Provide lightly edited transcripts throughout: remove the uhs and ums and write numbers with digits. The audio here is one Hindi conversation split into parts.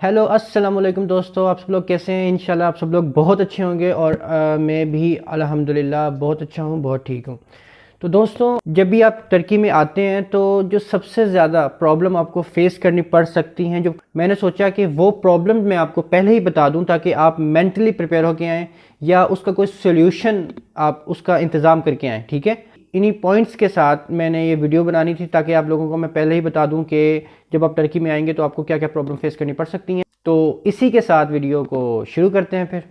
हेलो अस्सलाम वालेकुम दोस्तों, आप सब लोग कैसे हैं? इंशाल्लाह आप सब लोग बहुत अच्छे होंगे और मैं भी अल्हम्दुलिल्लाह बहुत अच्छा हूँ, बहुत ठीक हूँ। तो दोस्तों, जब भी आप टर्की में आते हैं तो जो सबसे ज़्यादा प्रॉब्लम आपको फेस करनी पड़ सकती हैं, जो मैंने सोचा कि वो प्रॉब्लम मैं आपको पहले ही बता दूं ताकि आप मेंटली प्रिपेयर होके आएँ या उसका कोई सोल्यूशन आप उसका इंतज़ाम करके आएँ। ठीक है, इन्हीं पॉइंट्स के साथ मैंने ये वीडियो बनानी थी ताकि आप लोगों को मैं पहले ही बता दूं कि जब आप टर्की में आएंगे तो आपको क्या क्या प्रॉब्लम फेस करनी पड़ सकती हैं। तो इसी के साथ वीडियो को शुरू करते हैं फिर।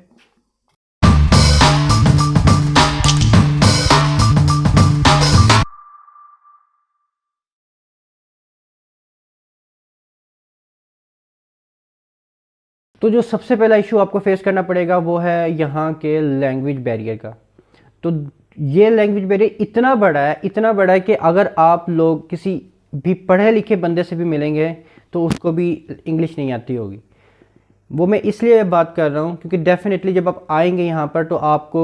तो जो सबसे पहला इशू आपको फेस करना पड़ेगा वो है यहाँ के लैंग्वेज बैरियर का। तो ये लैंग्वेज बैरियर इतना बड़ा है कि अगर आप लोग किसी भी पढ़े लिखे बंदे से भी मिलेंगे तो उसको भी इंग्लिश नहीं आती होगी। वो मैं इसलिए बात कर रहा हूँ क्योंकि डेफिनेटली जब आप आएंगे यहाँ पर तो आपको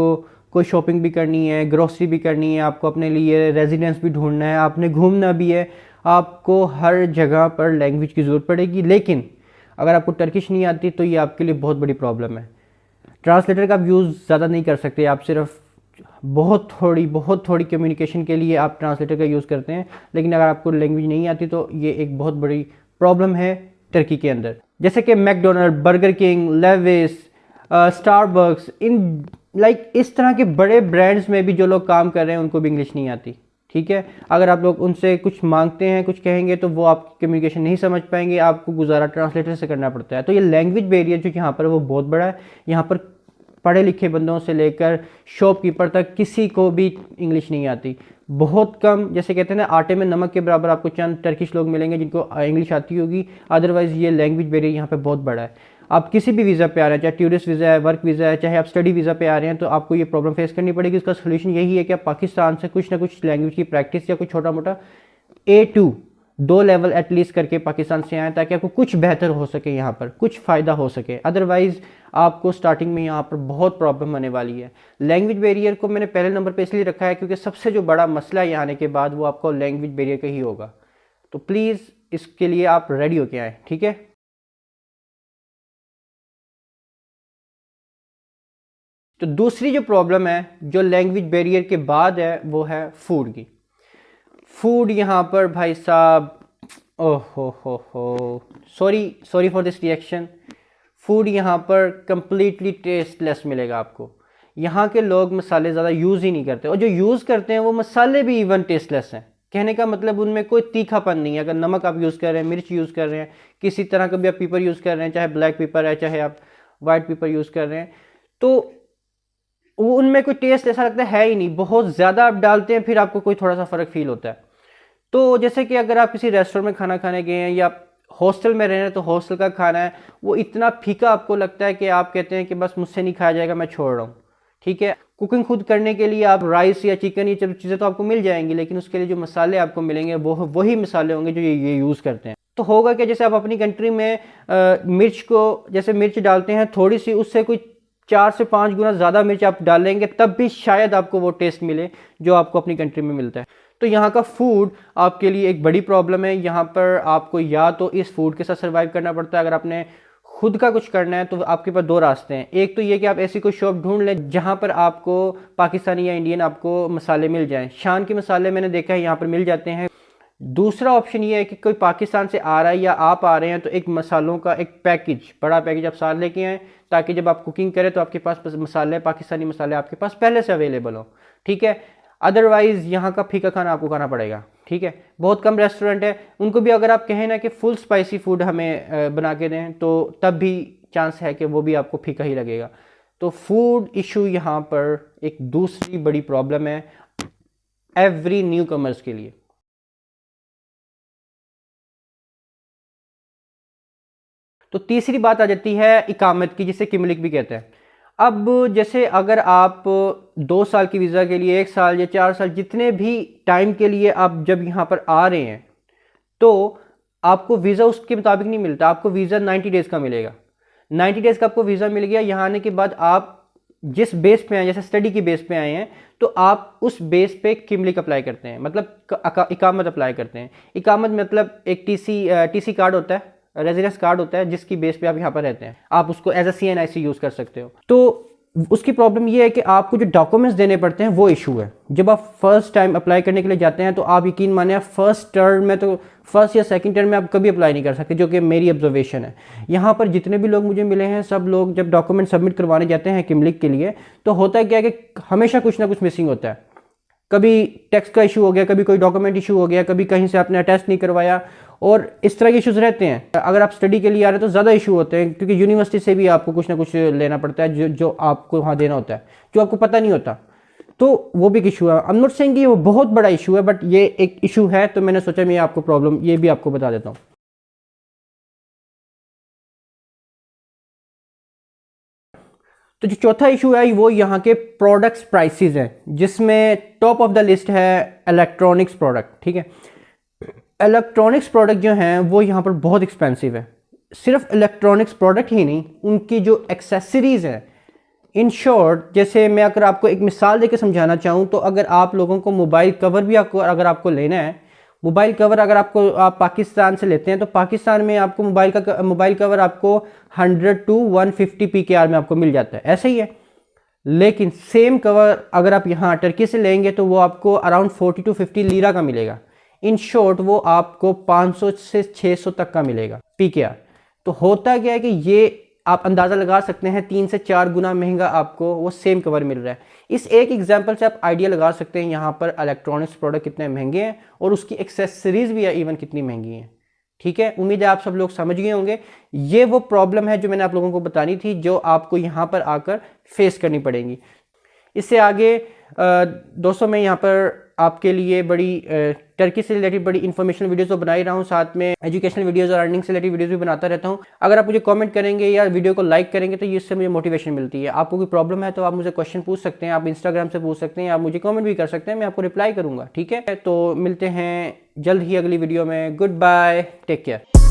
कोई शॉपिंग भी करनी है, ग्रोसरी भी करनी है, आपको अपने लिए रेजिडेंस भी ढूंढना है, आपने घूमना भी है, आपको हर जगह पर लैंग्वेज की ज़रूरत पड़ेगी। लेकिन अगर आपको टर्किश नहीं आती तो ये आपके लिए बहुत बड़ी प्रॉब्लम है। ट्रांसलेटर का आप यूज़ ज़्यादा नहीं कर सकते, आप सिर्फ बहुत थोड़ी कम्युनिकेशन के लिए आप ट्रांसलेटर का यूज़ करते हैं। लेकिन अगर आपको लैंग्वेज नहीं आती तो ये एक बहुत बड़ी प्रॉब्लम है टर्की के अंदर। जैसे कि McDonald, burger King, Levi's, Starbucks, इन इस तरह के बड़े ब्रांड्स में भी जो लोग काम कर रहे हैं उनको भी इंग्लिश नहीं आती। ठीक है, अगर आप लोग उनसे कुछ मांगते हैं, कुछ कहेंगे तो वो आपकी कम्युनिकेशन नहीं समझ पाएंगे, आपको गुजारा ट्रांसलेटर से करना पड़ता है। तो ये लैंग्वेज बैरियर जो यहाँ पर वो बहुत बड़ा है। यहाँ पर पढ़े लिखे बंदों से लेकर शॉपकीपर तक किसी को भी इंग्लिश नहीं आती। बहुत कम, जैसे कहते हैं ना, आटे में नमक के बराबर आपको चंद टर्किश लोग मिलेंगे जिनको इंग्लिश आती होगी। अदरवाइज़ ये लैंग्वेज बैरियर यहाँ पे बहुत बड़ा है। आप किसी भी वीज़ा पे आ रहे हैं, चाहे टूरिस्ट वीज़ा है, वर्क वीज़ा है, चाहे आप स्टडी वीज़ा पे आ रहे हैं, तो आपको ये प्रॉब्लम फेस करनी पड़ेगी। इसका सोल्यूशन यही है कि आप पाकिस्तान से कुछ ना कुछ लैंग्वेज की प्रैक्टिस या कुछ छोटा मोटा A2 2 लेवल एटलीस्ट करके पाकिस्तान से आए ताकि आपको कुछ बेहतर हो सके, यहाँ पर कुछ फ़ायदा हो सके। अदरवाइज़ आपको स्टार्टिंग में यहाँ पर बहुत प्रॉब्लम होने वाली है। लैंग्वेज बैरियर को मैंने पहले नंबर पे इसलिए रखा है क्योंकि सबसे जो बड़ा मसला यहाँ आने के बाद वो आपको लैंग्वेज बैरियर का ही होगा। तो प्लीज़ इसके लिए आप रेडी होके आए। ठीक है, तो दूसरी जो प्रॉब्लम है जो लैंग्वेज बैरियर के बाद है वो है फूड की। फूड यहाँ पर भाई साहब, ओह हो, sorry for this reaction. Food यहाँ पर कंप्लीटली टेस्टलेस मिलेगा आपको। यहाँ के लोग मसाले ज़्यादा यूज़ ही नहीं करते, और जो यूज़ करते हैं वो मसाले भी इवन टेस्टलेस हैं। कहने का मतलब उनमें कोई तीखापन नहीं है। अगर नमक आप यूज़ कर रहे हैं, मिर्च यूज़ कर रहे हैं, किसी तरह का भी आप पेपर यूज़ कर रहे हैं, चाहे ब्लैक पेपर है, चाहे आप वाइट पेपर यूज़ कर रहे हैं, तो वो उनमें कोई टेस्ट ऐसा लगता है ही नहीं। बहुत ज़्यादा आप डालते हैं फिर आपको कोई थोड़ा सा फ़र्क फील होता है। तो जैसे कि अगर आप किसी रेस्टोरेंट में खाना खाने गए हैं या हॉस्टल में रह रहे हैं तो हॉस्टल का खाना है वो इतना फीका आपको लगता है कि आप कहते हैं कि बस मुझसे नहीं खाया जाएगा, मैं छोड़ रहा हूँ। ठीक है, कुकिंग खुद करने के लिए आप राइस या चिकन ये चीज़ें तो आपको मिल जाएंगी, लेकिन उसके लिए जो मसाले आपको मिलेंगे वो वही मसाले होंगे जो ये यूज़ करते हैं। तो होगा कि जैसे आप अपनी कंट्री में मिर्च को, जैसे मिर्च डालते हैं थोड़ी सी, उससे कोई 4 से 5 गुना ज़्यादा मिर्च आप डालेंगे तब भी शायद आपको वो टेस्ट मिले जो आपको अपनी कंट्री में मिलता है। तो यहाँ का फूड आपके लिए एक बड़ी प्रॉब्लम है। यहाँ पर आपको या तो इस फूड के साथ सर्वाइव करना पड़ता है। अगर आपने खुद का कुछ करना है तो आपके पास 2 रास्ते हैं। एक तो ये कि आप ऐसी कोई शॉप ढूंढ लें जहाँ पर आपको पाकिस्तानी या इंडियन आपको मसाले मिल जाएं। शान के मसाले मैंने देखा है यहाँ पर मिल जाते हैं। दूसरा ऑप्शन ये है कि कोई पाकिस्तान से आ रहा है या आप आ रहे हैं तो एक मसालों का एक पैकेज, बड़ा पैकेज आप साथ लेके आएँ ताकि जब आप कुकिंग करें तो आपके पास मसाले, पाकिस्तानी मसाले आपके पास पहले से अवेलेबल हो। ठीक है, अदरवाइज़ यहाँ का फीका खाना आपको खाना पड़ेगा। ठीक है, बहुत कम रेस्टोरेंट है, उनको भी अगर आप कहें ना कि फुल स्पाइसी फूड हमें बना के दें तो तब भी चांस है कि वो भी आपको फीका ही लगेगा। तो फूड इशू यहाँ पर एक दूसरी बड़ी प्रॉब्लम है एवरी न्यू कमर्स के लिए। तो तीसरी बात आ जाती है इकामत की, जिसे किमलिक भी कहते हैं। अब जैसे अगर आप 2 साल की वीज़ा के लिए, 1 साल या 4 साल, जितने भी टाइम के लिए आप जब यहाँ पर आ रहे हैं तो आपको वीज़ा उसके मुताबिक नहीं मिलता। आपको वीज़ा 90 डेज़ का मिलेगा। 90 डेज़ का आपको वीज़ा मिल गया। यहाँ आने के बाद आप जिस बेस पे आए, जैसे स्टडी की बेस पे आए हैं, तो आप उस बेस पे किमलिक अप्लाई करते हैं, मतलब इकामत अप्लाई करते हैं। इकामत मतलब एक टीसी कार्ड होता है, रेजिडेंस कार्ड होता है जिसकी बेस पे आप यहाँ पर रहते हैं, आप उसको एज अ CNIC यूज़ कर सकते हो। तो उसकी प्रॉब्लम ये है कि आपको जो डॉक्यूमेंट्स देने पड़ते हैं वो इशू है। जब आप फर्स्ट टाइम अप्लाई करने के लिए जाते हैं तो आप यकीन माने फर्स्ट टर्म में तो फर्स्ट या सेकंड टर्म में आप कभी अप्लाई नहीं कर सकते, जो कि मेरी ऑब्जर्वेशन है। यहाँ पर जितने भी लोग मुझे मिले हैं सब लोग जब डॉक्यूमेंट सबमिट करवाने जाते हैं किमलिक के लिए तो होता है क्या है कि हमेशा कुछ ना कुछ मिसिंग होता है। कभी टैक्स का इशू हो गया, कभी कोई डॉक्यूमेंट इशू हो गया, कभी कहीं से आपने अटेस्ट नहीं करवाया, और इस तरह के इश्यूज रहते हैं। अगर आप स्टडी के लिए आ रहे हैं तो ज़्यादा इशू होते हैं क्योंकि यूनिवर्सिटी से भी आपको कुछ ना कुछ लेना पड़ता है जो आपको वहाँ देना होता है, जो आपको पता नहीं होता। तो वो भी एक इशू है। आई एम नॉट सेइंग कि वो बहुत बड़ा इशू है, बट ये एक इशू है, तो मैंने सोचा मैं आपको प्रॉब्लम ये भी आपको बता देता हूँ। तो जो चौथा इशू है वो यहाँ के प्रोडक्ट्स प्राइसेस हैं, जिसमें टॉप ऑफ द लिस्ट है इलेक्ट्रॉनिक्स प्रोडक्ट। ठीक है, इलेक्ट्रॉनिक्स प्रोडक्ट जो हैं वो यहाँ पर बहुत एक्सपेंसिव है। सिर्फ इलेक्ट्रॉनिक्स प्रोडक्ट ही नहीं, उनकी जो एक्सेसरीज़ हैं, इन शॉर्ट जैसे मैं अगर आपको एक मिसाल देकर समझाना चाहूँ तो अगर आप लोगों को मोबाइल कवर भी अगर आपको लेना है, मोबाइल कवर अगर आप पाकिस्तान से लेते हैं तो पाकिस्तान में आपको मोबाइल कवर आपको 100 to 150 PKR में आपको मिल जाता है, ऐसे ही है। लेकिन सेम कवर अगर आप यहाँ टर्की से लेंगे तो वो आपको अराउंड 40 to 50 लीरा का मिलेगा। इन शॉर्ट वो आपको 500 से 600 तक का मिलेगा PKR। तो होता क्या है कि ये आप अंदाज़ा लगा सकते हैं 3 से 4 गुना महंगा आपको वो सेम कवर मिल रहा है। इस एक एग्जांपल से आप आइडिया लगा सकते हैं यहाँ पर इलेक्ट्रॉनिक्स प्रोडक्ट कितने महंगे हैं और उसकी एक्सेसरीज भी इवन कितनी महंगी हैं। ठीक है, उम्मीद है आप सब लोग समझ गए होंगे। ये वो प्रॉब्लम है जो मैंने आप लोगों को बतानी थी, जो आपको यहाँ पर आकर फेस करनी पड़ेगी। इससे आगे दोस्तों मैं यहाँ पर आपके लिए बड़ी टर्की से रिलेटेड बड़ी इन्फॉर्मेशनल वीडियोस तो बना ही रहा हूँ, साथ में एजुकेशनल वीडियोस और अर्निंग से रिलेटेड वीडियोस भी बनाता रहता हूँ। अगर आप मुझे कमेंट करेंगे या वीडियो को लाइक करेंगे तो इससे मुझे मोटिवेशन मिलती है। आपको कोई प्रॉब्लम है तो आप मुझे क्वेश्चन पूछ सकते हैं, आप इंस्टाग्राम से पूछ सकते हैं, आप मुझे कमेंट भी कर सकते हैं, मैं आपको रिप्लाई करूँगा। ठीक है, तो मिलते हैं जल्द ही अगली वीडियो में। Good bye, take care.